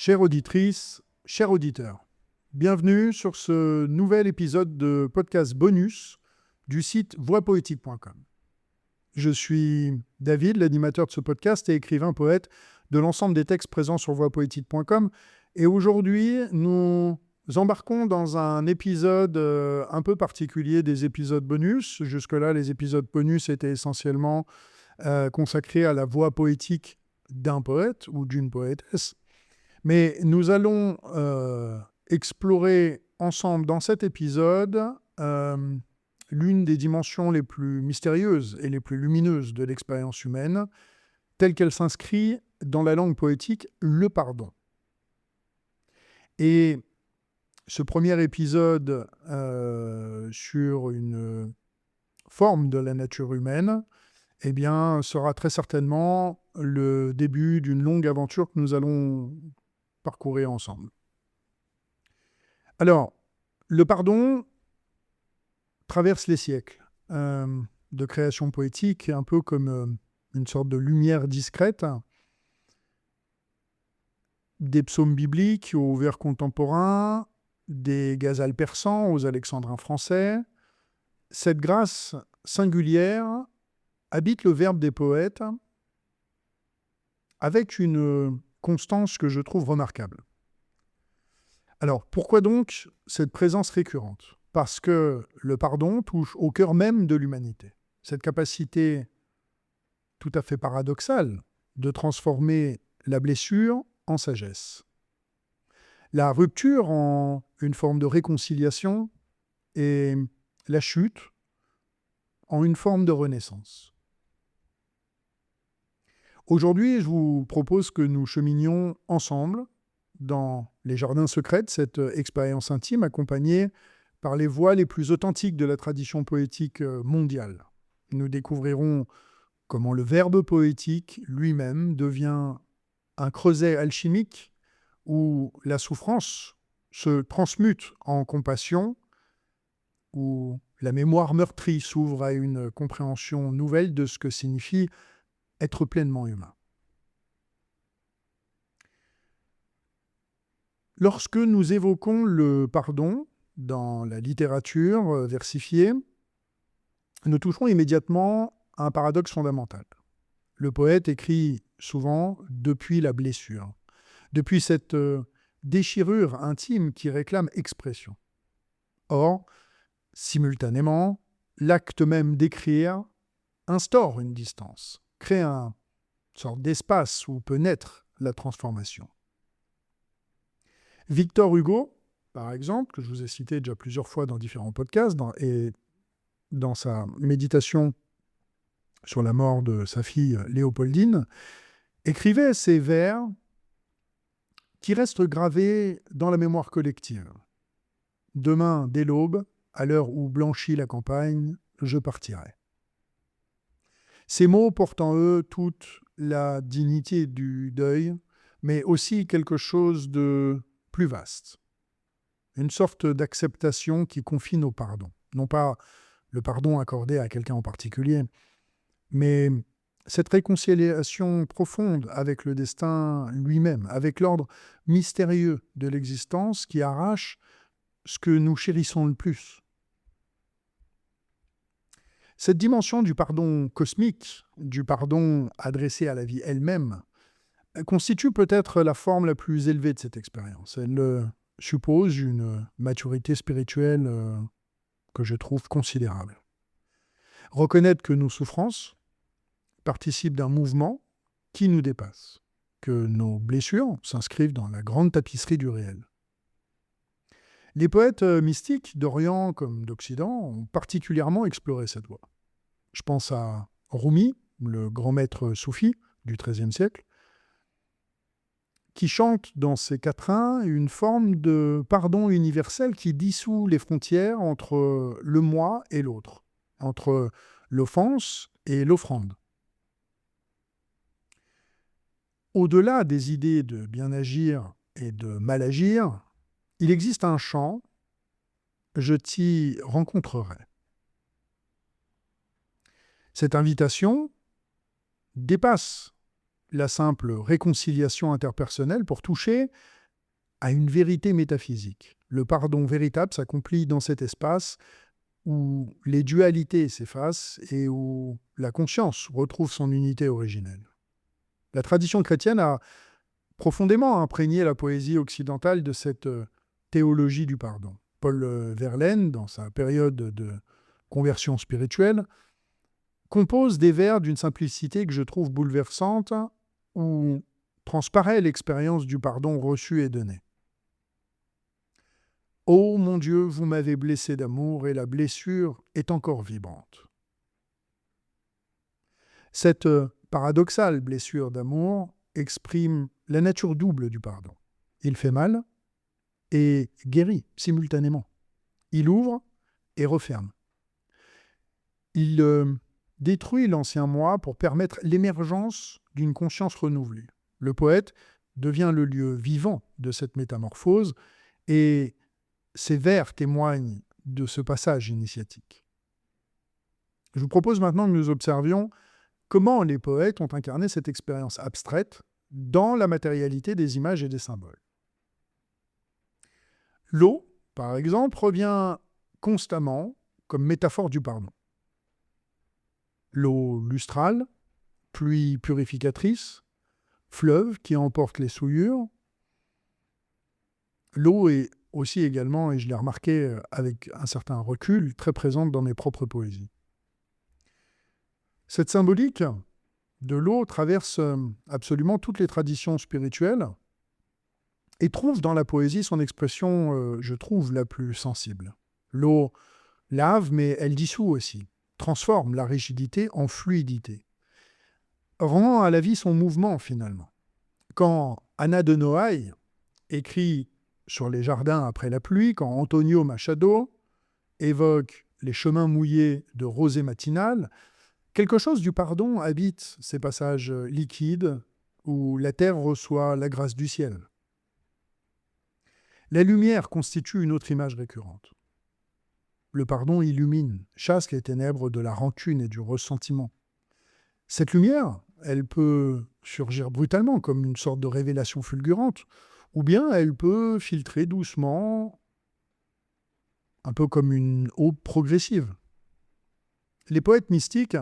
Chère auditrice, chers auditeurs, bienvenue sur ce nouvel épisode de podcast bonus du site voixpoétique.com. Je suis David, l'animateur de ce podcast et écrivain-poète de l'ensemble des textes présents sur voixpoétique.com. Et aujourd'hui, nous embarquons dans un épisode un peu particulier des épisodes bonus. Jusque-là, les épisodes bonus étaient essentiellement consacrés à la voix poétique d'un poète ou d'une poétesse. Mais nous allons explorer ensemble dans cet épisode l'une des dimensions les plus mystérieuses et les plus lumineuses de l'expérience humaine, telle qu'elle s'inscrit dans la langue poétique, le pardon. Et ce premier épisode sur une forme de la nature humaine, eh bien, sera très certainement le début d'une longue aventure que nous allons parcourir ensemble. Alors, le pardon traverse les siècles de création poétique, un peu comme une sorte de lumière discrète, des psaumes bibliques aux vers contemporains, des ghazals persans aux alexandrins français. Cette grâce singulière habite le verbe des poètes avec une constance que je trouve remarquable. Alors, pourquoi donc cette présence récurrente ? Parce que le pardon touche au cœur même de l'humanité. Cette capacité tout à fait paradoxale de transformer la blessure en sagesse. La rupture en une forme de réconciliation et la chute en une forme de renaissance. Aujourd'hui, je vous propose que nous cheminions ensemble dans les jardins secrets de cette expérience intime accompagnée par les voix les plus authentiques de la tradition poétique mondiale. Nous découvrirons comment le verbe poétique lui-même devient un creuset alchimique où la souffrance se transmute en compassion, où la mémoire meurtrie s'ouvre à une compréhension nouvelle de ce que signifie être pleinement humain. Lorsque nous évoquons le pardon dans la littérature versifiée, nous toucherons immédiatement à un paradoxe fondamental. Le poète écrit souvent depuis la blessure, depuis cette déchirure intime qui réclame expression. Or, simultanément, l'acte même d'écrire instaure une distance, crée une sorte d'espace où peut naître la transformation. Victor Hugo, par exemple, que je vous ai cité déjà plusieurs fois dans différents podcasts, et dans sa méditation sur la mort de sa fille Léopoldine, écrivait ces vers qui restent gravés dans la mémoire collective. « Demain, dès l'aube, à l'heure où blanchit la campagne, je partirai. » Ces mots portent en eux toute la dignité du deuil, mais aussi quelque chose de plus vaste. Une sorte d'acceptation qui confine au pardon. Non pas le pardon accordé à quelqu'un en particulier, mais cette réconciliation profonde avec le destin lui-même, avec l'ordre mystérieux de l'existence qui arrache ce que nous chérissons le plus. Cette dimension du pardon cosmique, du pardon adressé à la vie elle-même, constitue peut-être la forme la plus élevée de cette expérience. Elle suppose une maturité spirituelle que je trouve considérable. Reconnaître que nos souffrances participent d'un mouvement qui nous dépasse, que nos blessures s'inscrivent dans la grande tapisserie du réel. Les poètes mystiques d'Orient comme d'Occident ont particulièrement exploré cette voie. Je pense à Rumi, le grand maître soufi du XIIIe siècle, qui chante dans ses quatrains une forme de pardon universel qui dissout les frontières entre le moi et l'autre, entre l'offense et l'offrande. Au-delà des idées de bien agir et de mal agir, il existe un chant « Je t'y rencontrerai ». Cette invitation dépasse la simple réconciliation interpersonnelle pour toucher à une vérité métaphysique. Le pardon véritable s'accomplit dans cet espace où les dualités s'effacent et où la conscience retrouve son unité originelle. La tradition chrétienne a profondément imprégné la poésie occidentale de cette théologie du pardon. Paul Verlaine, dans sa période de conversion spirituelle, compose des vers d'une simplicité que je trouve bouleversante, où transparaît l'expérience du pardon reçu et donné. « Ô mon Dieu, vous m'avez blessé d'amour et la blessure est encore vibrante. » Cette paradoxale blessure d'amour exprime la nature double du pardon. Il fait mal et guérit simultanément. Il ouvre et referme. Il détruit l'ancien moi pour permettre l'émergence d'une conscience renouvelée. Le poète devient le lieu vivant de cette métamorphose et ces vers témoignent de ce passage initiatique. Je vous propose maintenant que nous observions comment les poètes ont incarné cette expérience abstraite dans la matérialité des images et des symboles. L'eau, par exemple, revient constamment comme métaphore du pardon. L'eau lustrale, pluie purificatrice, fleuve qui emporte les souillures. L'eau est aussi également, et je l'ai remarqué avec un certain recul, très présente dans mes propres poésies. Cette symbolique de l'eau traverse absolument toutes les traditions spirituelles et trouve dans la poésie son expression, je trouve, la plus sensible. L'eau lave, mais elle dissout aussi, transforme la rigidité en fluidité, rend à la vie son mouvement finalement. Quand Anna de Noailles écrit sur les jardins après la pluie, quand Antonio Machado évoque les chemins mouillés de rosée matinale, quelque chose du pardon habite ces passages liquides où la terre reçoit la grâce du ciel. La lumière constitue une autre image récurrente. Le pardon illumine, chasse les ténèbres de la rancune et du ressentiment. Cette lumière, elle peut surgir brutalement comme une sorte de révélation fulgurante, ou bien elle peut filtrer doucement, un peu comme une eau progressive. Les poètes mystiques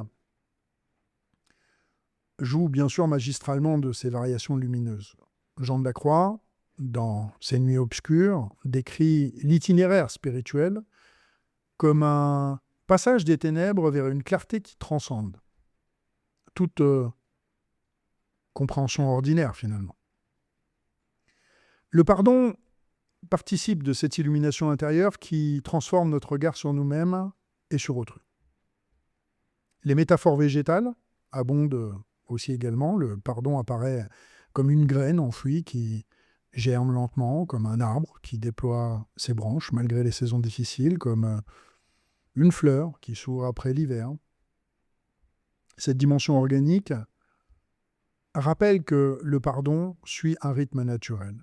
jouent bien sûr magistralement de ces variations lumineuses. Jean de la Croix, dans Ses nuits obscures, décrit l'itinéraire spirituel comme un passage des ténèbres vers une clarté qui transcende toute compréhension ordinaire finalement. Le pardon participe de cette illumination intérieure qui transforme notre regard sur nous-mêmes et sur autrui. Les métaphores végétales abondent aussi également. Le pardon apparaît comme une graine enfouie qui germe lentement, comme un arbre qui déploie ses branches malgré les saisons difficiles, comme une fleur qui s'ouvre après l'hiver. Cette dimension organique rappelle que le pardon suit un rythme naturel,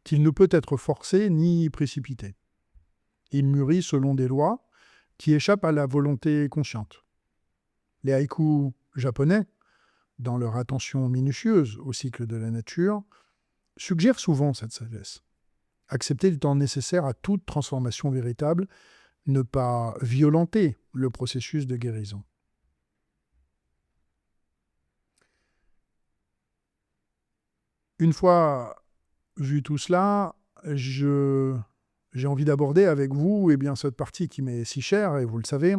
qu'il ne peut être forcé ni précipité. Il mûrit selon des lois qui échappent à la volonté consciente. Les haïkus japonais, dans leur attention minutieuse au cycle de la nature, suggèrent souvent cette sagesse. Accepter le temps nécessaire à toute transformation véritable, ne pas violenter le processus de guérison. Une fois vu tout cela, j'ai envie d'aborder avec vous cette partie qui m'est si chère, et vous le savez,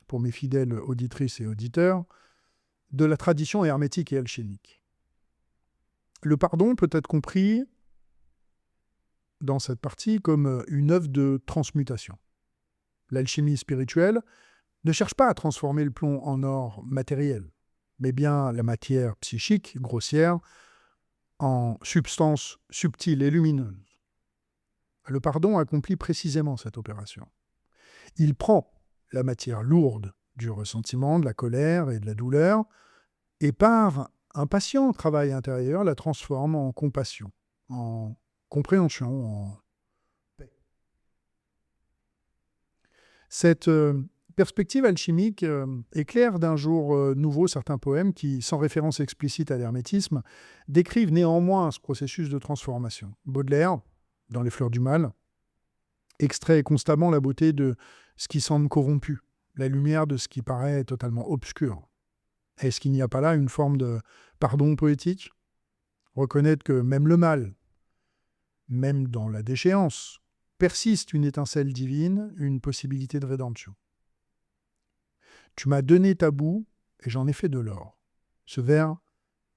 pour mes fidèles auditrices et auditeurs, de la tradition hermétique et alchimique. Le pardon peut être compris dans cette partie comme une œuvre de transmutation. L'alchimie spirituelle ne cherche pas à transformer le plomb en or matériel, mais bien la matière psychique, grossière, en substance subtile et lumineuse. Le pardon accomplit précisément cette opération. Il prend la matière lourde du ressentiment, de la colère et de la douleur, et par un patient travail intérieur, la transforme en compassion, en compréhension, en paix. Cette perspective alchimique éclaire d'un jour nouveau certains poèmes qui, sans référence explicite à l'hermétisme, décrivent néanmoins ce processus de transformation. Baudelaire, dans Les Fleurs du Mal, extrait constamment la beauté de ce qui semble corrompu, la lumière de ce qui paraît totalement obscur. Est-ce qu'il n'y a pas là une forme de pardon poétique ? Reconnaître que même le mal, même dans la déchéance, persiste une étincelle divine, une possibilité de rédemption. Tu m'as donné ta boue et j'en ai fait de l'or. Ce vers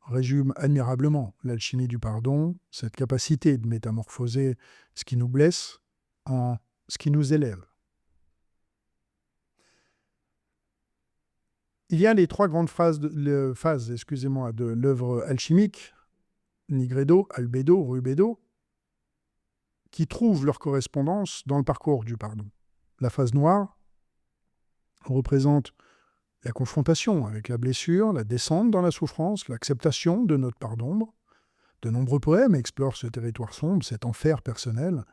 résume admirablement l'alchimie du pardon, cette capacité de métamorphoser ce qui nous blesse en ce qui nous élève. Il y a les trois grandes phases de l'œuvre alchimique, Nigredo, Albedo, Rubedo, qui trouvent leur correspondance dans le parcours du pardon. La phase noire représente la confrontation avec la blessure, la descente dans la souffrance, l'acceptation de notre part d'ombre. De nombreux poèmes explorent ce territoire sombre, cet enfer personnel,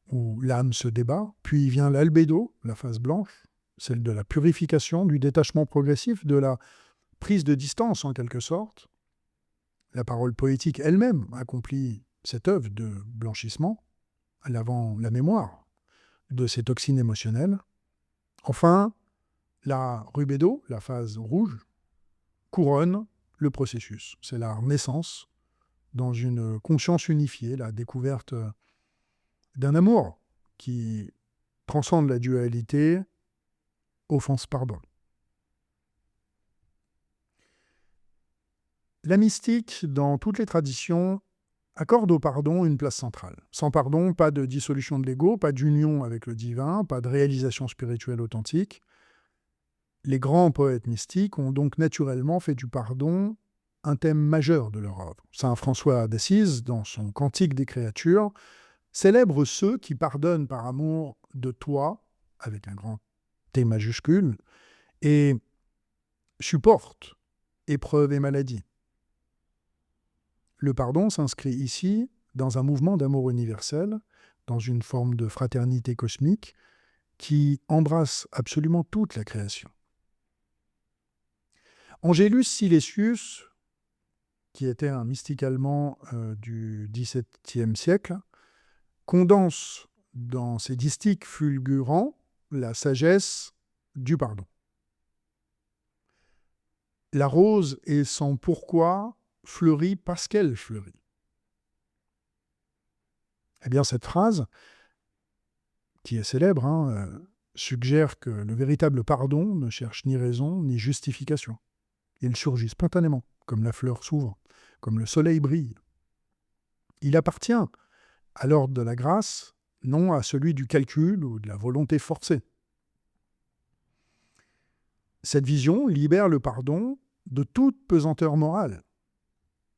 où l'âme se débat. Puis vient l'albédo, la phase blanche, celle de la purification, du détachement progressif, de la prise de distance en quelque sorte. La parole poétique elle-même accomplit cette œuvre de blanchissement, lavant la mémoire de ces toxines émotionnelles. Enfin, la rubedo, la phase rouge, couronne le processus. C'est la renaissance dans une conscience unifiée, la découverte d'un amour qui transcende la dualité offense-pardon. La mystique, dans toutes les traditions, accorde au pardon une place centrale. Sans pardon, pas de dissolution de l'ego, pas d'union avec le divin, pas de réalisation spirituelle authentique. Les grands poètes mystiques ont donc naturellement fait du pardon un thème majeur de leur œuvre. Saint François d'Assise, dans son Cantique des créatures, célèbre ceux qui pardonnent par amour de toi, avec un grand T majuscule, et supportent épreuves et maladies. Le pardon s'inscrit ici dans un mouvement d'amour universel, dans une forme de fraternité cosmique qui embrasse absolument toute la création. Angelus Silesius, qui était un mystique allemand du XVIIe siècle, condense dans ses distiches fulgurants la sagesse du pardon. La rose est sans pourquoi fleurit parce qu'elle fleurit. Eh bien, cette phrase, qui est célèbre, suggère que le véritable pardon ne cherche ni raison ni justification. Il surgit spontanément, comme la fleur s'ouvre, comme le soleil brille. Il appartient à l'ordre de la grâce, non à celui du calcul ou de la volonté forcée. Cette vision libère le pardon de toute pesanteur morale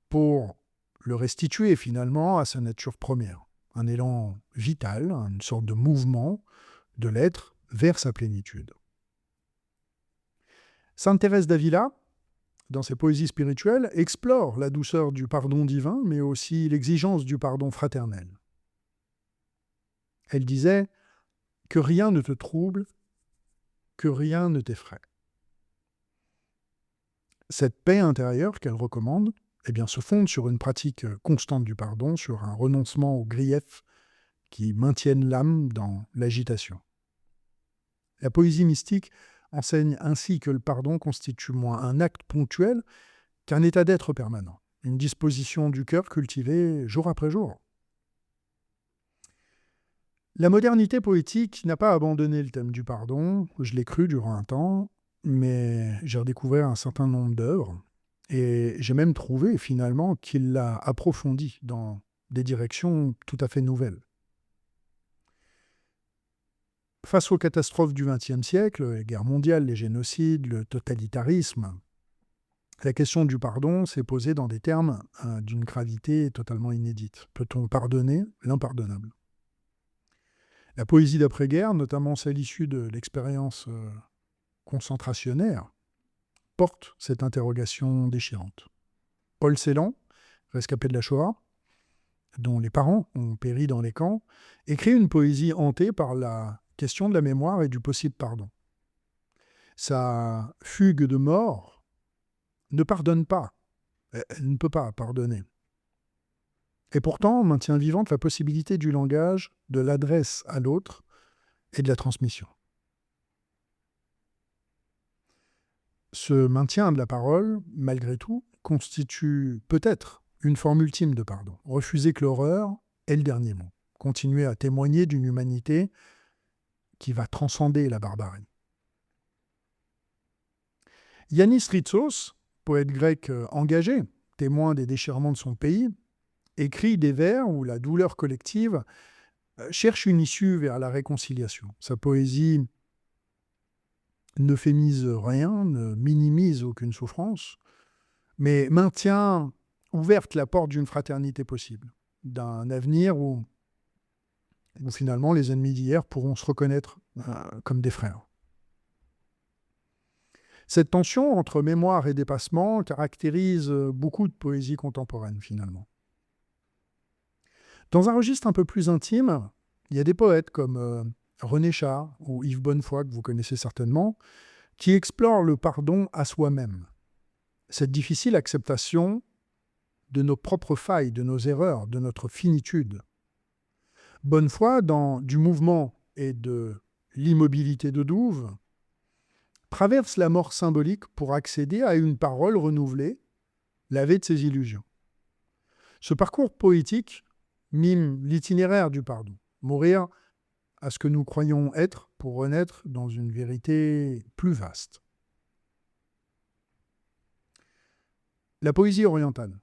pour le restituer finalement à sa nature première, un élan vital, une sorte de mouvement de l'être vers sa plénitude. Sainte Thérèse d'Avila, dans ses poésies spirituelles, explore la douceur du pardon divin, mais aussi l'exigence du pardon fraternel. Elle disait « Que rien ne te trouble, que rien ne t'effraie ». Cette paix intérieure qu'elle recommande se fonde sur une pratique constante du pardon, sur un renoncement aux griefs qui maintiennent l'âme dans l'agitation. La poésie mystique enseigne ainsi que le pardon constitue moins un acte ponctuel qu'un état d'être permanent, une disposition du cœur cultivée jour après jour. La modernité poétique n'a pas abandonné le thème du pardon, je l'ai cru durant un temps, mais j'ai redécouvert un certain nombre d'œuvres et j'ai même trouvé finalement qu'il l'a approfondi dans des directions tout à fait nouvelles. Face aux catastrophes du XXe siècle, les guerres mondiales, les génocides, le totalitarisme, la question du pardon s'est posée dans des termes d'une gravité totalement inédite. Peut-on pardonner l'impardonnable ? La poésie d'après-guerre, notamment celle issue de l'expérience concentrationnaire, porte cette interrogation déchirante. Paul Celan, rescapé de la Shoah, dont les parents ont péri dans les camps, écrit une poésie hantée par la question de la mémoire et du possible pardon. sa fugue de mort, ne pardonne pas. Elle ne peut pas pardonner. Et pourtant, on maintient vivante la possibilité du langage, de l'adresse à l'autre et de la transmission. Ce maintien de la parole, malgré tout, constitue peut-être une forme ultime de pardon. Refuser que l'horreur est le dernier mot. Continuer à témoigner d'une humanité qui va transcender la barbarie. Yannis Ritsos, poète grec engagé, témoin des déchirements de son pays, écrit des vers où la douleur collective cherche une issue vers la réconciliation. Sa poésie n'euphémise rien, ne minimise aucune souffrance, mais maintient ouverte la porte d'une fraternité possible, d'un avenir où finalement les ennemis d'hier pourront se reconnaître comme des frères. Cette tension entre mémoire et dépassement caractérise beaucoup de poésie contemporaine, finalement. Dans un registre un peu plus intime, il y a des poètes comme René Char ou Yves Bonnefoy, que vous connaissez certainement, qui explorent le pardon à soi-même. Cette difficile acceptation de nos propres failles, de nos erreurs, de notre finitude. Bonnefoy, dans Du mouvement et de l'immobilité de Douve, traverse la mort symbolique pour accéder à une parole renouvelée, lavée de ses illusions. Ce parcours poétique mime l'itinéraire du pardon. Mourir à ce que nous croyons être pour renaître dans une vérité plus vaste. La poésie orientale,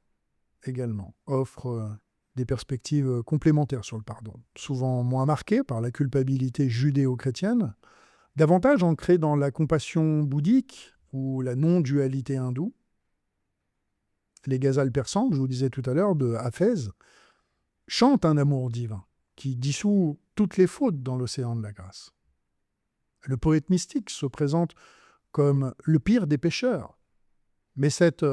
également, offre des perspectives complémentaires sur le pardon, souvent moins marquées par la culpabilité judéo-chrétienne, davantage ancrées dans la compassion bouddhique ou la non-dualité hindoue. Les ghazals persans, que je vous disais tout à l'heure, de Hafez, chantent un amour divin qui dissout toutes les fautes dans l'océan de la grâce. Le poète mystique se présente comme le pire des pécheurs, mais cette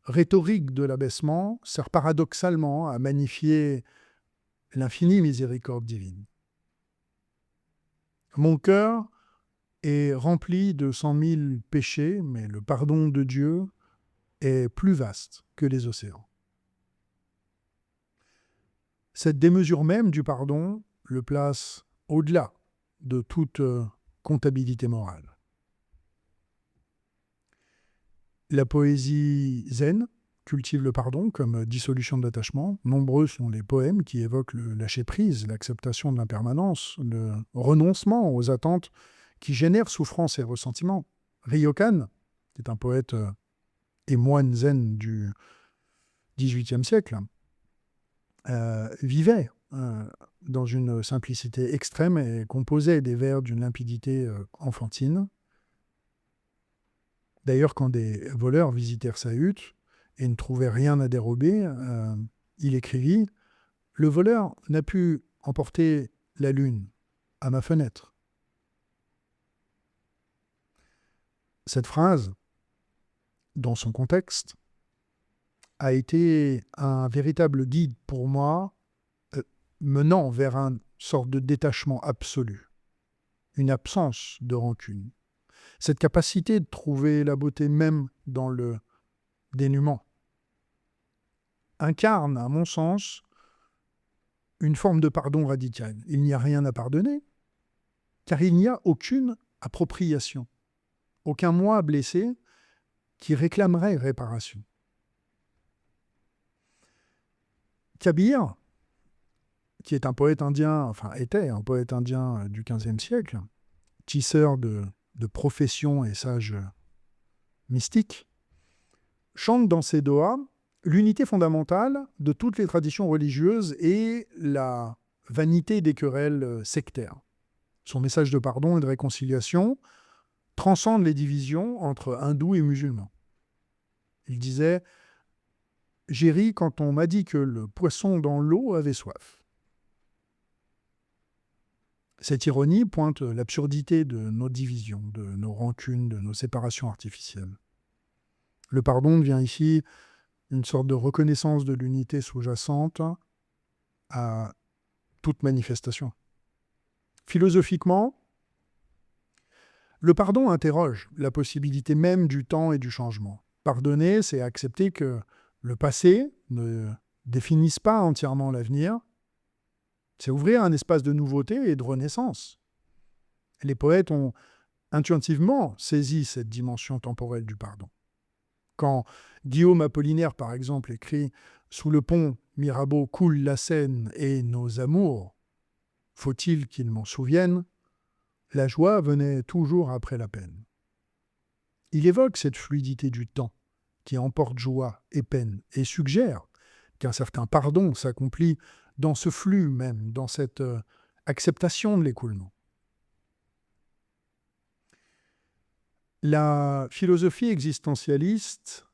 rhétorique de l'abaissement sert paradoxalement à magnifier l'infinie miséricorde divine. Mon cœur est rempli de 100 000 péchés, mais le pardon de Dieu est plus vaste que les océans. Cette démesure même du pardon le place au-delà de toute comptabilité morale. La poésie zen cultive le pardon comme dissolution de l'attachement. Nombreux sont les poèmes qui évoquent le lâcher-prise, l'acceptation de l'impermanence, le renoncement aux attentes qui génèrent souffrance et ressentiment. Ryokan, qui est un poète et moine zen du XVIIIe siècle, vivait dans une simplicité extrême et composait des vers d'une limpidité enfantine. D'ailleurs, quand des voleurs visitèrent sa hutte et ne trouvaient rien à dérober, il écrivit « Le voleur n'a pu emporter la lune à ma fenêtre ». Cette phrase, dans son contexte, a été un véritable guide pour moi, menant vers une sorte de détachement absolu, une absence de rancune. Cette capacité de trouver la beauté même dans le dénuement incarne, à mon sens, une forme de pardon radical. Il n'y a rien à pardonner, car il n'y a aucune appropriation, aucun moi blessé qui réclamerait réparation. Kabir, qui est un poète indien, enfin était un poète indien du XVe siècle, tisseur de profession et sage mystique, chante dans ses dohas l'unité fondamentale de toutes les traditions religieuses et la vanité des querelles sectaires. Son message de pardon et de réconciliation transcende les divisions entre hindous et musulmans. Il disait « J'ai ri quand on m'a dit que le poisson dans l'eau avait soif ». Cette ironie pointe l'absurdité de nos divisions, de nos rancunes, de nos séparations artificielles. Le pardon devient ici une sorte de reconnaissance de l'unité sous-jacente à toute manifestation. Philosophiquement, Le pardon interroge la possibilité même du temps et du changement. Pardonner, c'est accepter que le passé ne définisse pas entièrement l'avenir. C'est ouvrir un espace de nouveauté et de renaissance. Les poètes ont intuitivement saisi cette dimension temporelle du pardon. Quand Guillaume Apollinaire, par exemple, écrit « Sous le pont Mirabeau coule la Seine et nos amours, faut-il qu'ils m'en souviennent ?» la joie venait toujours après la peine. Il évoque cette fluidité du temps qui emporte joie et peine et suggère qu'un certain pardon s'accomplit dans ce flux même, dans cette acceptation de l'écoulement. La philosophie existentialiste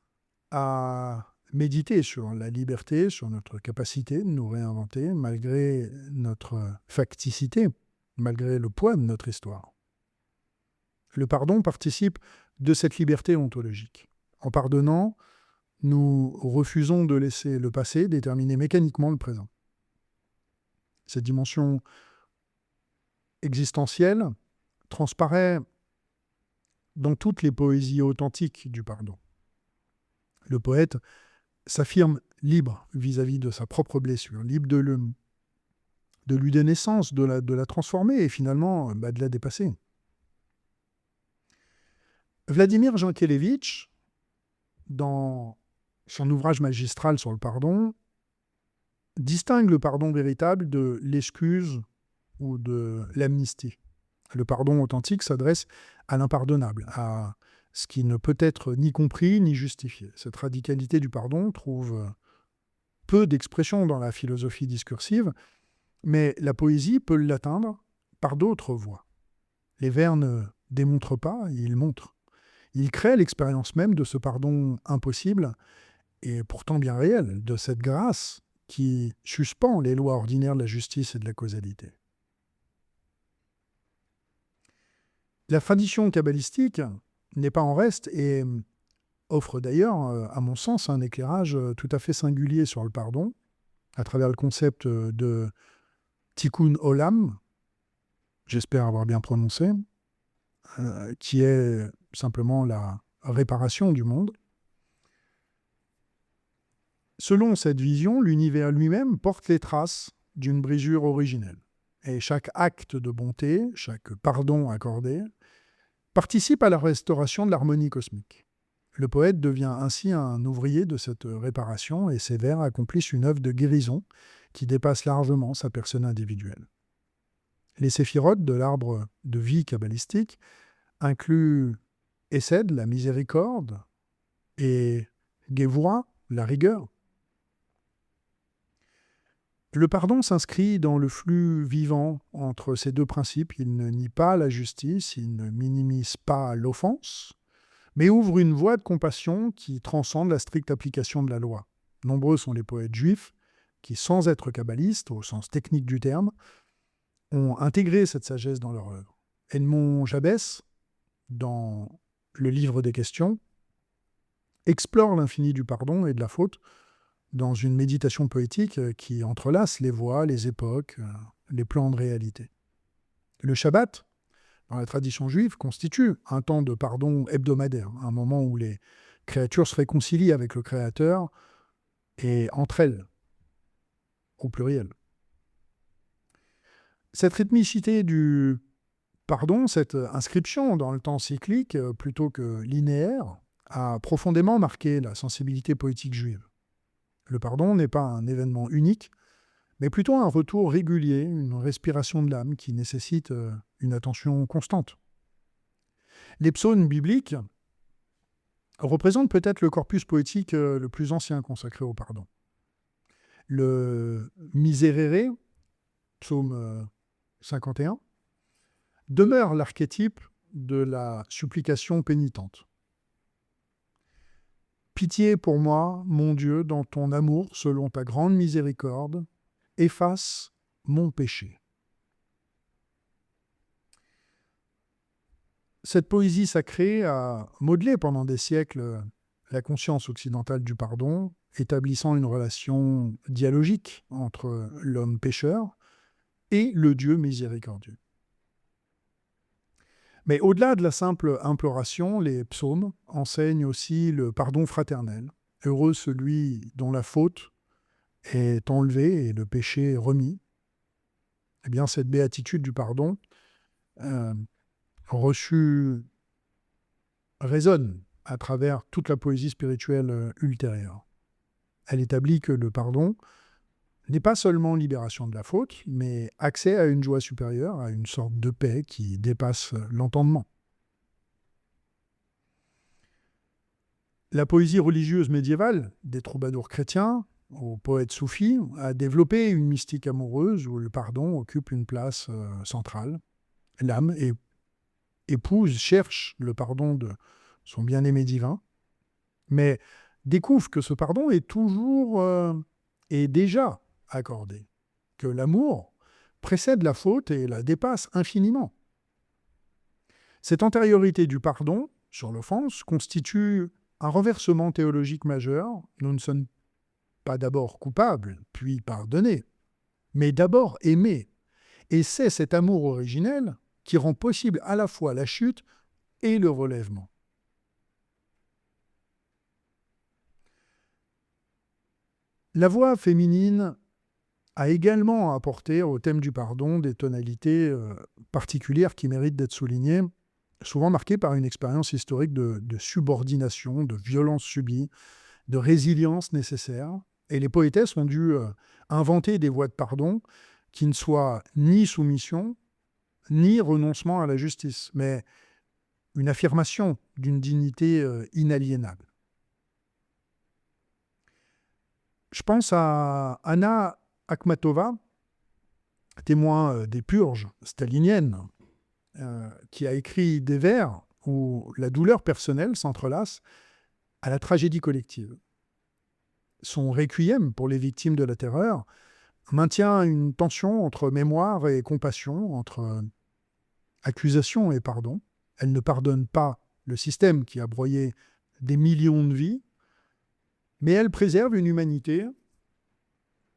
a médité sur la liberté, sur notre capacité de nous réinventer malgré notre facticité, malgré le poids de notre histoire. Le pardon participe de cette liberté ontologique. En pardonnant, nous refusons de laisser le passé déterminer mécaniquement le présent. Cette dimension existentielle transparaît dans toutes les poésies authentiques du pardon. Le poète s'affirme libre vis-à-vis de sa propre blessure, libre de lui donner naissance, de la transformer et finalement de la dépasser. Vladimir Jankélévitch, dans son ouvrage magistral sur le pardon, distingue le pardon véritable de l'excuse ou de l'amnistie. Le pardon authentique s'adresse à l'impardonnable, à ce qui ne peut être ni compris ni justifié. Cette radicalité du pardon trouve peu d'expression dans la philosophie discursive, mais la poésie peut l'atteindre par d'autres voies. Les vers ne démontrent pas, ils montrent. Ils créent l'expérience même de ce pardon impossible, et pourtant bien réel, de cette grâce qui suspend les lois ordinaires de la justice et de la causalité. La tradition kabbalistique n'est pas en reste et offre d'ailleurs, à mon sens, un éclairage tout à fait singulier sur le pardon, à travers le concept de Tikkun Olam, j'espère avoir bien prononcé, qui est simplement la réparation du monde. Selon cette vision, l'univers lui-même porte les traces d'une brisure originelle. Et chaque acte de bonté, chaque pardon accordé, participe à la restauration de l'harmonie cosmique. Le poète devient ainsi un ouvrier de cette réparation et ses vers accomplissent une œuvre de guérison qui dépasse largement sa personne individuelle. Les séphirotes de l'arbre de vie kabbalistique incluent Hesed, la miséricorde, et Gevura, la rigueur. Le pardon s'inscrit dans le flux vivant entre ces deux principes. Il ne nie pas la justice, il ne minimise pas l'offense, mais ouvre une voie de compassion qui transcende la stricte application de la loi. Nombreux sont les poètes juifs qui, sans être kabbalistes, au sens technique du terme, ont intégré cette sagesse dans leur œuvre. Edmond Jabès, dans le livre des questions, explore l'infini du pardon et de la faute dans une méditation poétique qui entrelace les voies, les époques, les plans de réalité. Le Shabbat, dans la tradition juive, constitue un temps de pardon hebdomadaire, un moment où les créatures se réconcilient avec le Créateur et entre elles, au pluriel. Cette rythmicité du pardon, cette inscription dans le temps cyclique plutôt que linéaire, a profondément marqué la sensibilité poétique juive. Le pardon n'est pas un événement unique, mais plutôt un retour régulier, une respiration de l'âme qui nécessite une attention constante. Les psaumes bibliques représentent peut-être le corpus poétique le plus ancien consacré au pardon. Le Miserere, psaume 51, demeure l'archétype de la supplication pénitente. Pitié pour moi, mon Dieu, dans ton amour, selon ta grande miséricorde, efface mon péché. Cette poésie sacrée a modelé pendant des siècles la conscience occidentale du pardon, établissant une relation dialogique entre l'homme pécheur et le Dieu miséricordieux. Mais au-delà de la simple imploration, les psaumes enseignent aussi le pardon fraternel. Heureux celui dont la faute est enlevée et le péché remis. Eh bien, cette béatitude du pardon euh, reçue résonne à travers toute la poésie spirituelle ultérieure. Elle établit que le pardon n'est pas seulement libération de la faute, mais accès à une joie supérieure, à une sorte de paix qui dépasse l'entendement. La poésie religieuse médiévale, des troubadours chrétiens aux poètes soufis, a développé une mystique amoureuse où le pardon occupe une place centrale. L'âme épouse, cherche le pardon de son bien-aimé divin, mais découvre que ce pardon est toujours et déjà accordé, que l'amour précède la faute et la dépasse infiniment. Cette antériorité du pardon sur l'offense constitue un renversement théologique majeur. Nous ne sommes pas d'abord coupables, puis pardonnés, mais d'abord aimés. Et c'est cet amour originel qui rend possible à la fois la chute et le relèvement. La voix féminine a également apporté au thème du pardon des tonalités particulières qui méritent d'être soulignées, souvent marquées par une expérience historique de subordination, de violence subie, de résilience nécessaire. Et les poétesses ont dû inventer des voies de pardon qui ne soient ni soumission, ni renoncement à la justice, mais une affirmation d'une dignité inaliénable. Je pense à Anna Akhmatova, témoin des purges staliniennes, qui a écrit des vers où la douleur personnelle s'entrelace à la tragédie collective. Son requiem pour les victimes de la terreur maintient une tension entre mémoire et compassion, entre accusation et pardon. Elle ne pardonne pas le système qui a broyé des millions de vies, mais elle préserve une humanité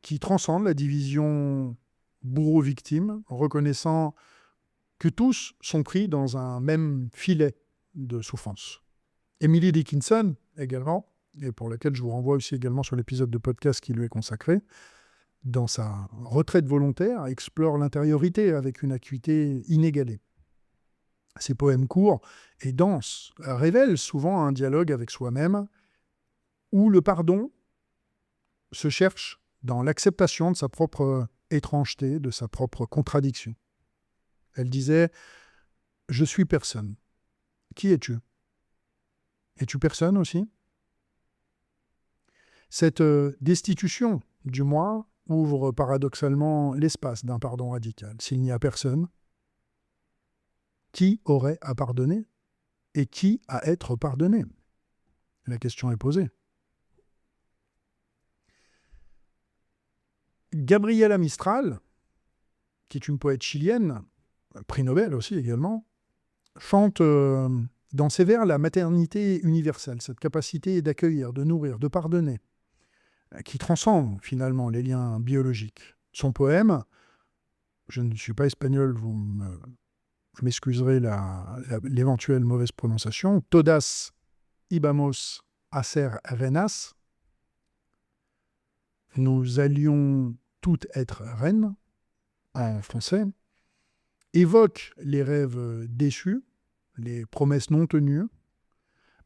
qui transcende la division bourreau-victime, en reconnaissant que tous sont pris dans un même filet de souffrance. Emily Dickinson, également, et pour laquelle je vous renvoie aussi également sur l'épisode de podcast qui lui est consacré, dans sa retraite volontaire, explore l'intériorité avec une acuité inégalée. Ses poèmes courts et denses révèlent souvent un dialogue avec soi-même où le pardon se cherche dans l'acceptation de sa propre étrangeté, de sa propre contradiction. Elle disait « Je suis personne. Qui es-tu ? Es-tu personne aussi ?» Cette destitution du moi ouvre paradoxalement l'espace d'un pardon radical. S'il n'y a personne, qui aurait à pardonner et qui à être pardonné ? La question est posée. Gabriela Mistral, qui est une poète chilienne, prix Nobel aussi également, chante dans ses vers la maternité universelle, cette capacité d'accueillir, de nourrir, de pardonner, qui transcende finalement les liens biologiques. Son poème, je ne suis pas espagnol, vous m'excuserez l'éventuelle mauvaise prononciation, Todas íbamos a ser reinas, nous allions toutes être reines, en français, évoque les rêves déçus, les promesses non tenues,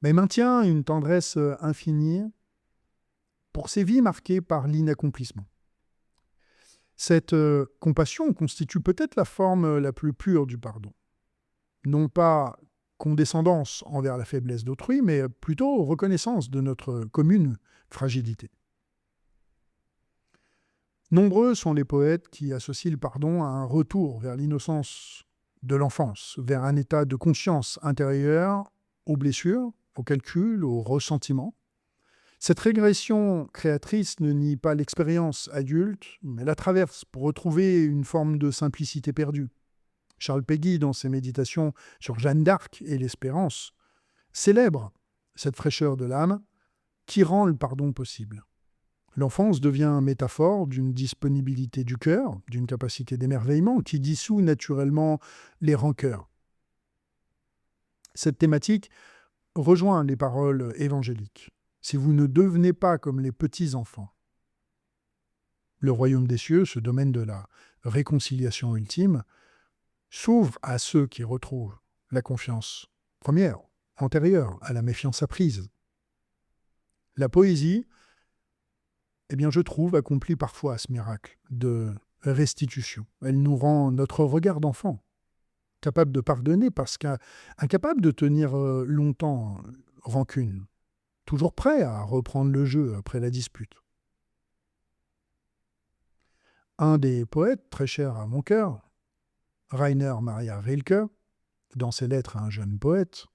mais maintient une tendresse infinie pour ces vies marquées par l'inaccomplissement. Cette compassion constitue peut-être la forme la plus pure du pardon. Non pas condescendance envers la faiblesse d'autrui, mais plutôt reconnaissance de notre commune fragilité. Nombreux sont les poètes qui associent le pardon à un retour vers l'innocence de l'enfance, vers un état de conscience intérieure aux blessures, aux calculs, aux ressentiments. Cette régression créatrice ne nie pas l'expérience adulte, mais la traverse pour retrouver une forme de simplicité perdue. Charles Péguy, dans ses méditations sur Jeanne d'Arc et l'espérance, célèbre cette fraîcheur de l'âme qui rend le pardon possible. L'enfance devient métaphore d'une disponibilité du cœur, d'une capacité d'émerveillement qui dissout naturellement les rancœurs. Cette thématique rejoint les paroles évangéliques. Si vous ne devenez pas comme les petits-enfants, le royaume des cieux, ce domaine de la réconciliation ultime, s'ouvre à ceux qui retrouvent la confiance première, antérieure à la méfiance apprise. La poésie, eh bien, je trouve, accomplit parfois ce miracle de restitution. Elle nous rend notre regard d'enfant, capable de pardonner parce qu'incapable de tenir longtemps rancune, toujours prêt à reprendre le jeu après la dispute. Un des poètes très chers à mon cœur, Rainer Maria Rilke, dans ses lettres à un jeune poète,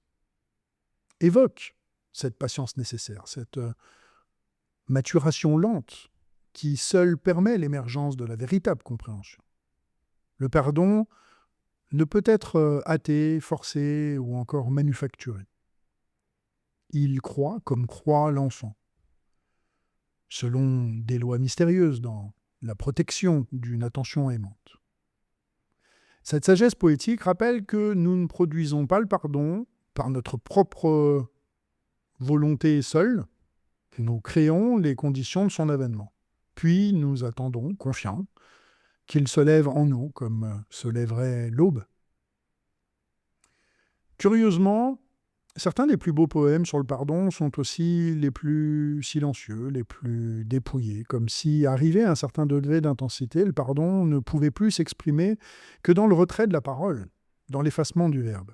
évoque cette patience nécessaire, cette maturation lente qui seule permet l'émergence de la véritable compréhension. Le pardon ne peut être hâté, forcé ou encore manufacturé. Il croît comme croît l'enfant, selon des lois mystérieuses dans la protection d'une attention aimante. Cette sagesse poétique rappelle que nous ne produisons pas le pardon par notre propre volonté seule, nous créons les conditions de son avènement. Puis nous attendons, confiants, qu'il se lève en nous comme se lèverait l'aube. Curieusement, certains des plus beaux poèmes sur le pardon sont aussi les plus silencieux, les plus dépouillés, comme si, arrivé à un certain degré d'intensité, le pardon ne pouvait plus s'exprimer que dans le retrait de la parole, dans l'effacement du verbe.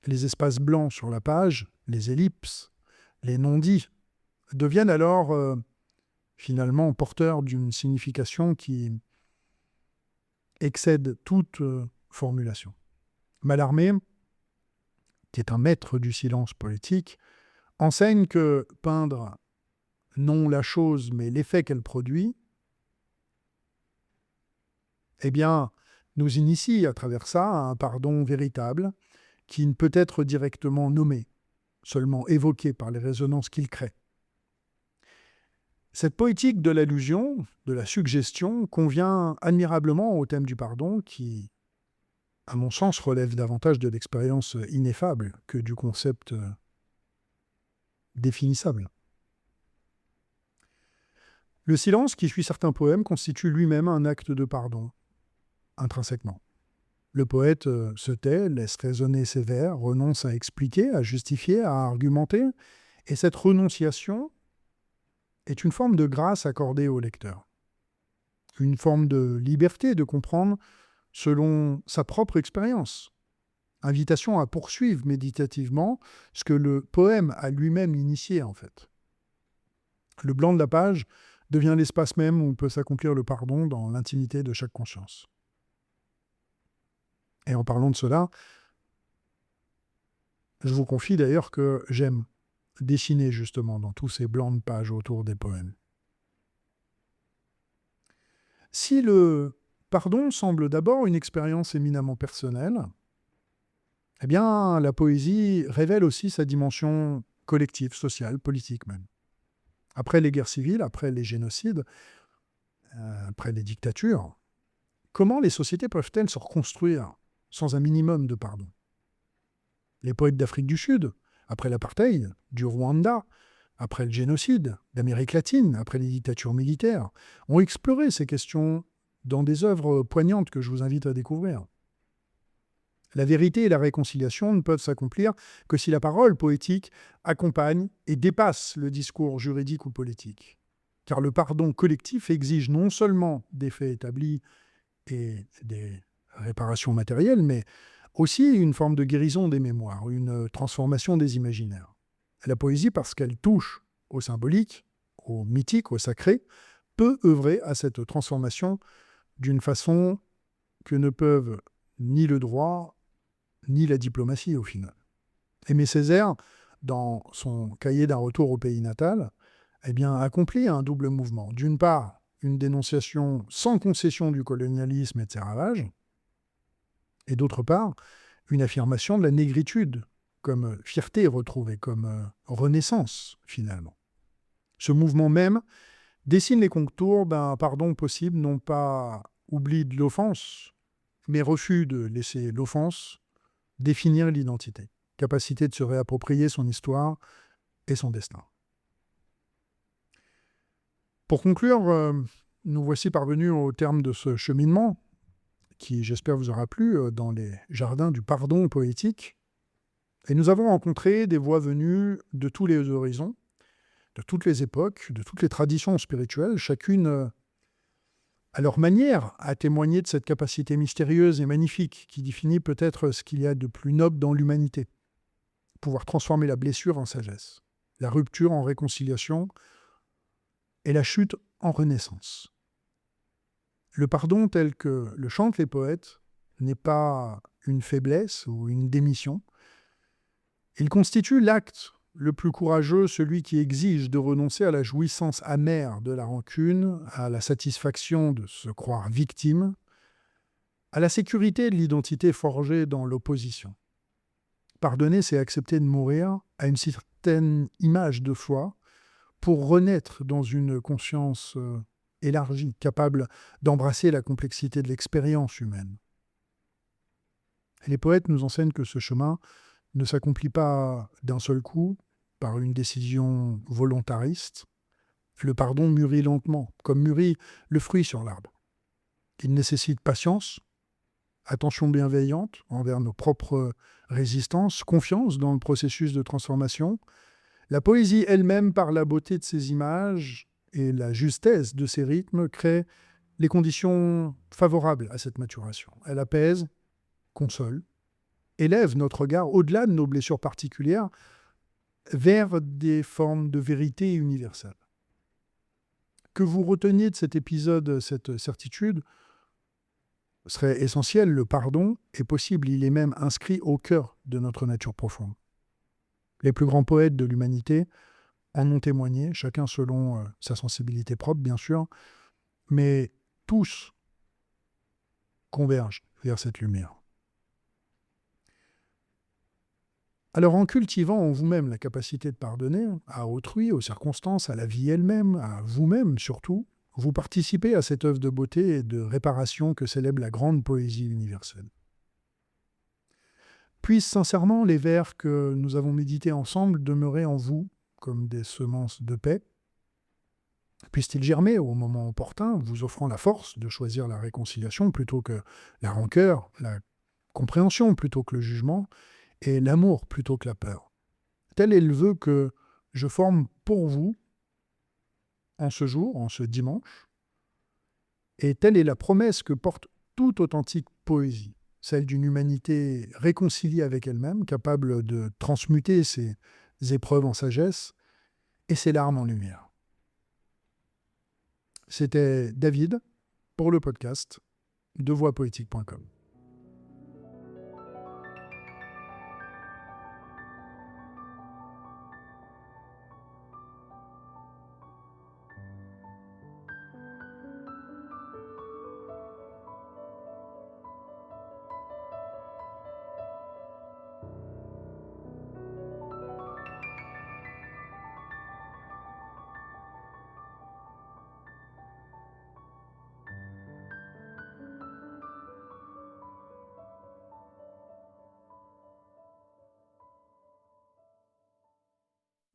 Les espaces blancs sur la page, les ellipses, les non-dits, deviennent alors finalement porteurs d'une signification qui excède toute formulation. Mallarmé, qui est un maître du silence poétique, enseigne que peindre non la chose mais l'effet qu'elle produit, eh bien, nous initie à travers ça à un pardon véritable qui ne peut être directement nommé, seulement évoqué par les résonances qu'il crée. Cette poétique de l'allusion, de la suggestion, convient admirablement au thème du pardon qui, à mon sens, relève davantage de l'expérience ineffable que du concept définissable. Le silence qui suit certains poèmes constitue lui-même un acte de pardon, intrinsèquement. Le poète se tait, laisse résonner ses vers, renonce à expliquer, à justifier, à argumenter, et cette renonciation est une forme de grâce accordée au lecteur, une forme de liberté de comprendre selon sa propre expérience, invitation à poursuivre méditativement ce que le poème a lui-même initié en fait. Le blanc de la page devient l'espace même où peut s'accomplir le pardon dans l'intimité de chaque conscience. Et en parlant de cela, je vous confie d'ailleurs que j'aime dessiner justement dans tous ces blancs de page autour des poèmes. Si le pardon semble d'abord une expérience éminemment personnelle, eh bien, la poésie révèle aussi sa dimension collective, sociale, politique même. Après les guerres civiles, après les génocides, après les dictatures, comment les sociétés peuvent-elles se reconstruire sans un minimum de pardon? Les poètes d'Afrique du Sud, après l'apartheid, du Rwanda, après le génocide d'Amérique latine, après les dictatures militaires, ont exploré ces questions dans des œuvres poignantes que je vous invite à découvrir. La vérité et la réconciliation ne peuvent s'accomplir que si la parole poétique accompagne et dépasse le discours juridique ou politique. Car le pardon collectif exige non seulement des faits établis et des réparations matérielles, mais aussi une forme de guérison des mémoires, une transformation des imaginaires. La poésie, parce qu'elle touche au symbolique, au mythique, au sacré, peut œuvrer à cette transformation d'une façon que ne peuvent ni le droit ni la diplomatie au final. Aimé Césaire, dans son cahier d'un retour au pays natal, eh bien, accomplit un double mouvement. D'une part, une dénonciation sans concession du colonialisme et de ses ravages, et d'autre part, une affirmation de la négritude comme fierté retrouvée, comme renaissance finalement. Ce mouvement même dessine les contours d'un pardon possible, non pas oubli de l'offense, mais refus de laisser l'offense définir l'identité. capacité de se réapproprier son histoire et son destin. Pour conclure, nous voici parvenus au terme de ce cheminement qui, j'espère, vous aura plu dans les jardins du pardon poétique. Et nous avons rencontré des voix venues de tous les horizons, de toutes les époques, de toutes les traditions spirituelles, chacune à leur manière à témoigner de cette capacité mystérieuse et magnifique qui définit peut-être ce qu'il y a de plus noble dans l'humanité. Pouvoir transformer la blessure en sagesse, la rupture en réconciliation et la chute en renaissance. Le pardon tel que le chantent les poètes n'est pas une faiblesse ou une démission. Il constitue l'acte le plus courageux, celui qui exige de renoncer à la jouissance amère de la rancune, à la satisfaction de se croire victime, à la sécurité de l'identité forgée dans l'opposition. Pardonner, c'est accepter de mourir à une certaine image de foi pour renaître dans une conscience élargie, capable d'embrasser la complexité de l'expérience humaine. Et les poètes nous enseignent que ce chemin ne s'accomplit pas d'un seul coup, par une décision volontariste. Le pardon mûrit lentement, comme mûrit le fruit sur l'arbre. Il nécessite patience, attention bienveillante envers nos propres résistances, confiance dans le processus de transformation. La poésie elle-même, par la beauté de ses images et la justesse de ses rythmes, crée les conditions favorables à cette maturation. Elle apaise, console, élève notre regard au-delà de nos blessures particulières vers des formes de vérité universelle. Que vous reteniez de cet épisode, cette certitude, serait essentiel. Le pardon est possible, il est même inscrit au cœur de notre nature profonde. Les plus grands poètes de l'humanité en ont témoigné, chacun selon sa sensibilité propre, bien sûr, mais tous convergent vers cette lumière. Alors en cultivant en vous-même la capacité de pardonner à autrui, aux circonstances, à la vie elle-même, à vous-même surtout, vous participez à cette œuvre de beauté et de réparation que célèbre la grande poésie universelle. Puissent sincèrement les vers que nous avons médités ensemble demeurer en vous comme des semences de paix. Puissent-ils germer au moment opportun, vous offrant la force de choisir la réconciliation plutôt que la rancœur, la compréhension plutôt que le jugement, et l'amour plutôt que la peur. Tel est le vœu que je forme pour vous en ce jour, en ce dimanche, et telle est la promesse que porte toute authentique poésie, celle d'une humanité réconciliée avec elle-même, capable de transmuter ses épreuves en sagesse et ses larmes en lumière. C'était David pour le podcast de voixpoétique.com.